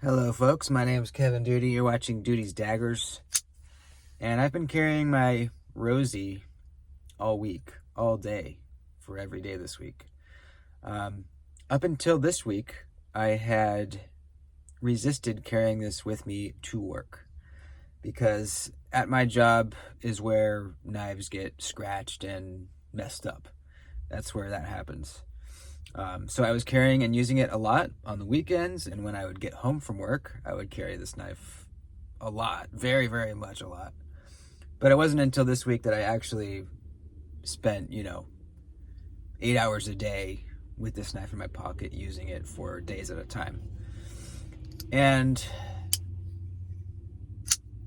Hello folks, my name is Kevin Duty. You're watching Duty's Daggers. And I've been carrying my Rosie all week, all day, for every day this week. Up until this week, I had resisted carrying this with me to work. Because at my job is where knives get scratched and messed up. That's where that happens. So I was carrying and using it a lot on the weekends, and when I would get home from work, I would carry this knife a lot, very, very much a lot. But it wasn't until this week that I actually spent, 8 hours a day with this knife in my pocket, using it for days at a time. And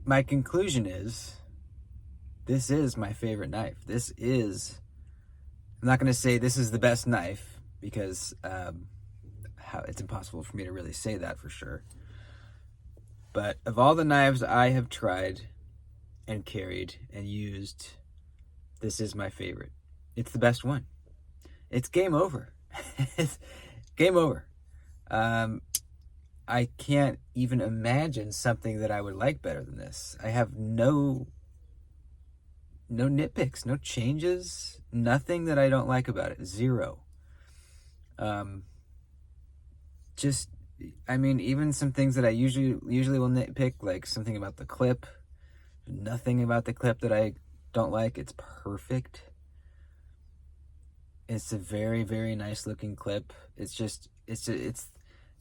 my conclusion is, this is my favorite knife. I'm not going to say this is the best knife, because it's impossible for me to really say that for sure. But of all the knives I have tried and carried and used, this is my favorite. It's the best one. It's game over. It's game over. I can't even imagine something that I would like better than this. I have no nitpicks, no changes, nothing that I don't like about it. Zero. Even some things that I usually will nitpick, like something about the clip. Nothing about the clip that I don't like. It's perfect. It's a very, very nice looking clip. It's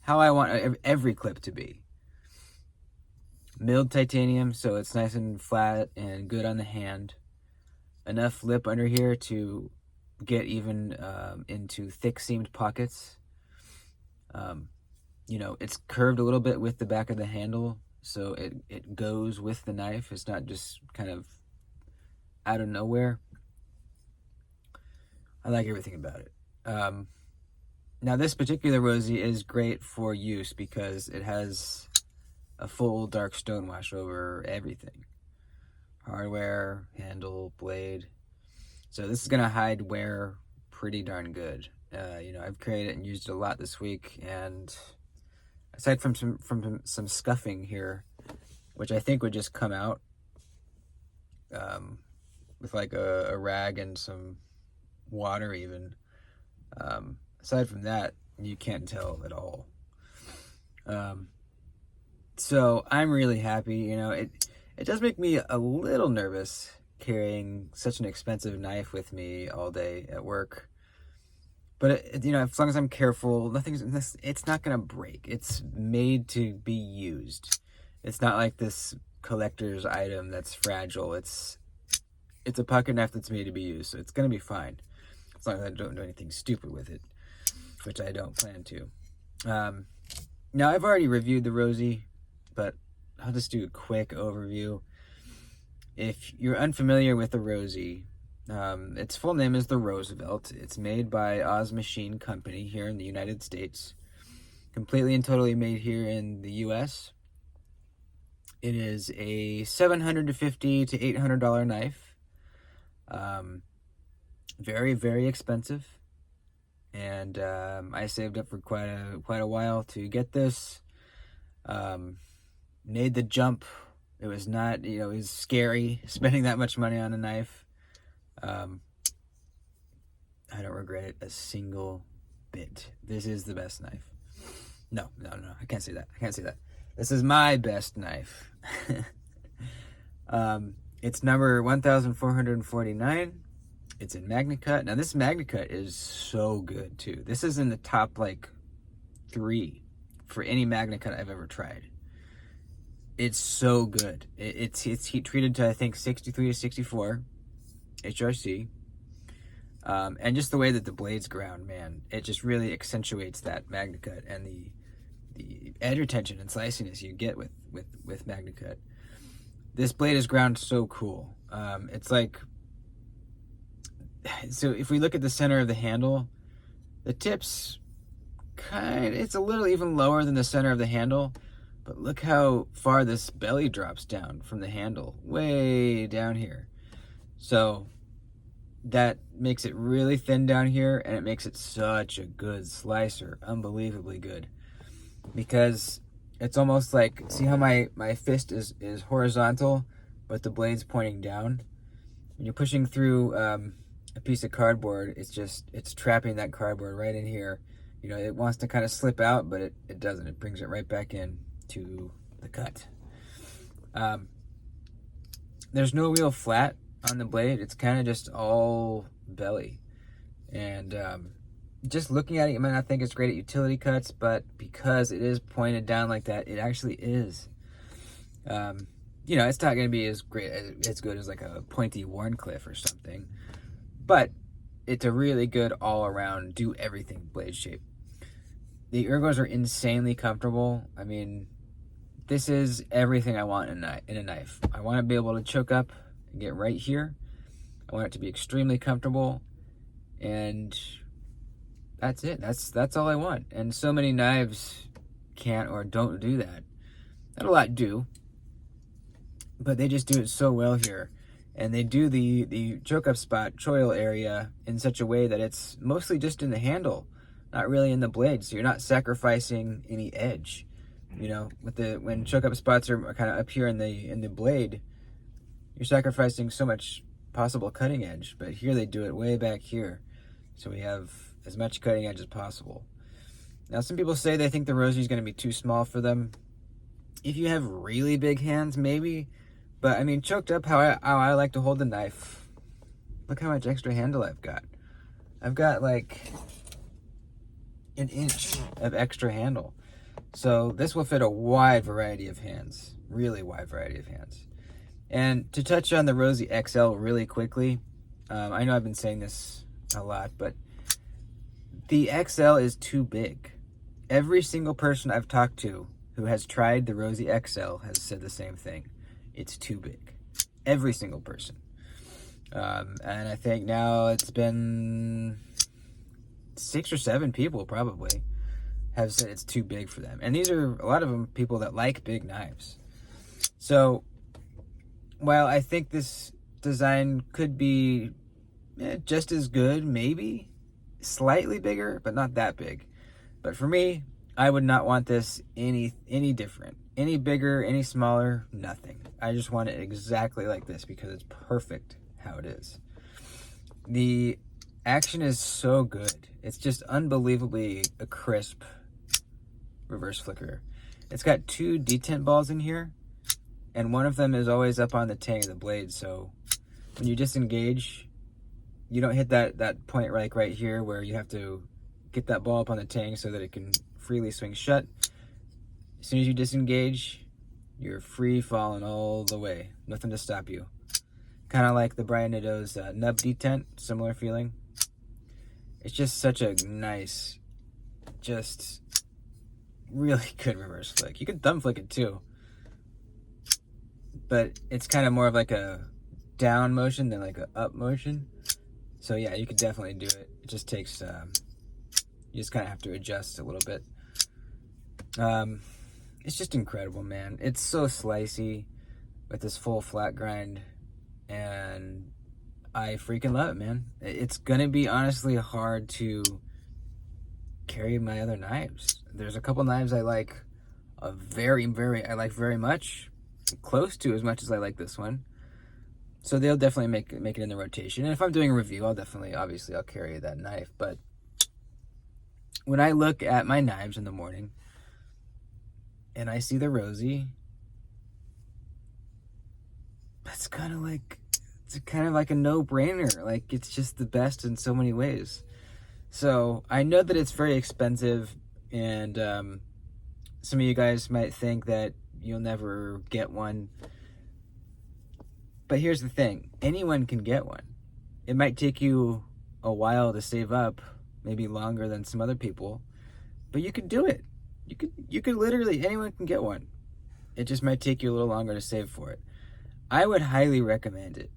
how I want every clip to be. Milled titanium, so it's nice and flat and good on the hand. Enough lip under here to get even into thick seamed pockets. It's curved a little bit with the back of the handle, so it goes with the knife. It's not just kind of out of nowhere. I like everything about it. Now this particular Rosie is great for use because it has a full dark stonewash over everything. Hardware, handle, blade. So this is going to hide wear pretty darn good. I've carried it and used it a lot this week, and aside from some scuffing here, which I think would just come out with like a rag and some water even. Aside from that, you can't tell at all. So I'm really happy. It does make me a little nervous carrying such an expensive knife with me all day at work. But as long as I'm careful, it's not gonna break. It's made to be used. It's not like this collector's item that's fragile. It's a pocket knife that's made to be used, so it's gonna be fine. As long as I don't do anything stupid with it, which I don't plan to. Now I've already reviewed the Rosie, but I'll just do a quick overview. If you're unfamiliar with the Rosie, its full name is the Roosevelt. It's made by Oz Machine Company here in the United States. Completely and totally made here in the US. It is a $750 to $800 knife. Very, very expensive. And I saved up for quite a while to get this. Made the jump. It was not, it was scary spending that much money on a knife. I don't regret it a single bit. This is the best knife. No, I can't say that. This is my best knife. It's number 1449. It's in MagnaCut. Now this MagnaCut is so good too. This is in the top 3 for any MagnaCut I've ever tried. It's so good. It's heat treated to I think 63 to 64 HRC. And just the way that the blade's ground, man, it just really accentuates that MagnaCut and the edge retention and sliciness you get with MagnaCut. This blade is ground so cool. It's like, so if we look at the center of the handle, the tip's it's a little even lower than the center of the handle, but look how far this belly drops down from the handle, way down here. So that makes it really thin down here, and it makes it such a good slicer, unbelievably good. Because It's almost like, see how my fist is horizontal, but the blade's pointing down? When you're pushing through a piece of cardboard, it's trapping that cardboard right in here. You know, it wants to kind of slip out, but it doesn't. It brings it right back in to the cut. There's no real flat on the blade. It's kind of just all belly. And just looking at it, you might not think it's great at utility cuts, but because it is pointed down like that, it actually is. You know, it's not going to be as great, as good as like a pointy Warncliffe or something, but it's a really good all-around, do-everything blade shape. The ergos are insanely comfortable. I mean, this is everything I want in a knife. I want to be able to choke up and get right here. I want it to be extremely comfortable, and that's it. That's all I want. And so many knives can't or don't do that. Not a lot do, but they just do it so well here. And they do the choke up spot, choil area, in such a way that it's mostly just in the handle, not really in the blade. So you're not sacrificing any edge. You know, when choke up spots are kind of up here in the blade, you're sacrificing so much possible cutting edge. But here they do it way back here, so we have as much cutting edge as possible. Now, some people say they think the Rosie is going to be too small for them. If you have really big hands, maybe. But I mean, choked up how I like to hold the knife. Look how much extra handle I've got. I've got like an inch of extra handle. So this will fit a wide variety of hands. Really wide variety of hands. And to touch on the Rosie XL really quickly, I know I've been saying this a lot, but the XL is too big. Every single person I've talked to who has tried the Rosie XL has said the same thing. It's too big. Every single person. And I think now it's been 6 or 7 people probably have said it's too big for them. And these are a lot of them people that like big knives. So while I think this design could be just as good, maybe slightly bigger, but not that big. But for me, I would not want this any different. Any bigger, any smaller, nothing. I just want it exactly like this because it's perfect how it is. The action is so good. It's just unbelievably a crisp reverse flicker. It's got 2 detent balls in here, and one of them is always up on the tang of the blade, so when you disengage, you don't hit that point right here where you have to get that ball up on the tang so that it can freely swing shut. As soon as you disengage, you're free falling all the way. Nothing to stop you. Kind of like the Brian Nadeau's nub detent, similar feeling. It's just such a nice, just really good reverse flick. You can thumb flick it too, but it's kind of more of like a down motion than like a up motion. So yeah, you could definitely do it. It just takes, you just kind of have to adjust a little bit. It's just incredible, man. It's so slicey with this full flat grind, and I freaking love it, man. It's gonna be honestly hard to carry my other knives. There's a couple knives I like very much, close to as much as I like this one. So they'll definitely make it in the rotation. And if I'm doing a review, obviously I'll carry that knife. But when I look at my knives in the morning and I see the Rosie, it's kind of like a no-brainer. Like, it's just the best in so many ways. So I know that it's very expensive, and some of you guys might think that you'll never get one. But here's the thing. Anyone can get one. It might take you a while to save up, maybe longer than some other people, but you could do it. You could literally, anyone can get one. It just might take you a little longer to save for it. I would highly recommend it.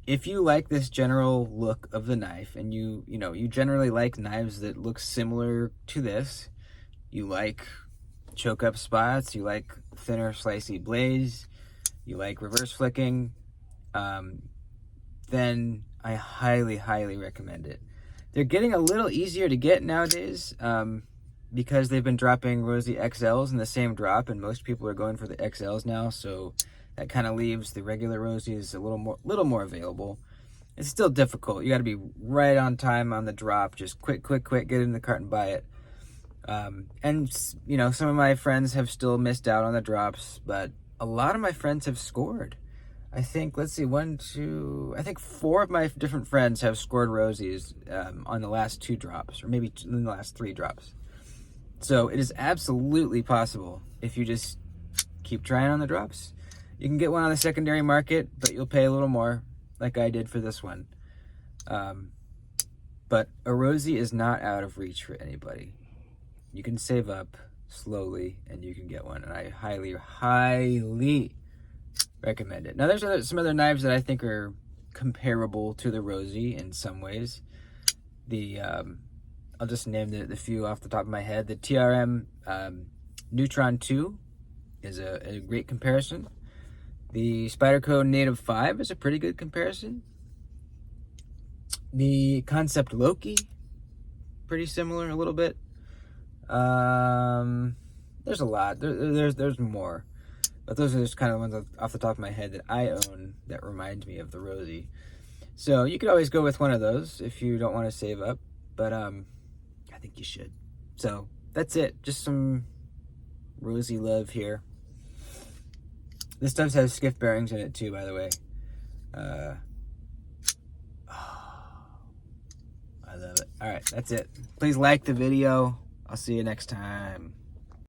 If you like this general look of the knife, and you generally like knives that look similar to this, you like choke up spots, you like thinner slicey blades, you like reverse flicking, then I highly recommend it. They're getting a little easier to get nowadays, because they've been dropping Rosie XLs in the same drop, and most people are going for the XLs now, so that kind of leaves the regular Rosies a little more available. It's still difficult. You got to be right on time on the drop. Just quick, get it in the cart and buy it. And you know, some of my friends have still missed out on the drops, but a lot of my friends have scored. I think, let's see, I think 4 of my different friends have scored Rosies on the last 2 drops, or maybe in the last 3 drops. So it is absolutely possible if you just keep trying on the drops. You can get one on the secondary market, but you'll pay a little more, like I did for this one. But a Rosie is not out of reach for anybody. You can save up slowly and you can get one, and I highly recommend it. Now there's some other knives that I think are comparable to the Rosie in some ways. I'll just name the few off the top of my head. The TRM Neutron 2 is a great comparison. The Spyderco Native 5 is a pretty good comparison. The Concept Loki, pretty similar a little bit. There's a lot. There's more. But those are just kind of ones off the top of my head that I own that remind me of the Rosie. So you could always go with one of those if you don't want to save up. But I think you should. So that's it. Just some Rosie love here. This stuff has skiff bearings in it too, by the way. I love it. All right, that's it. Please like the video. I'll see you next time.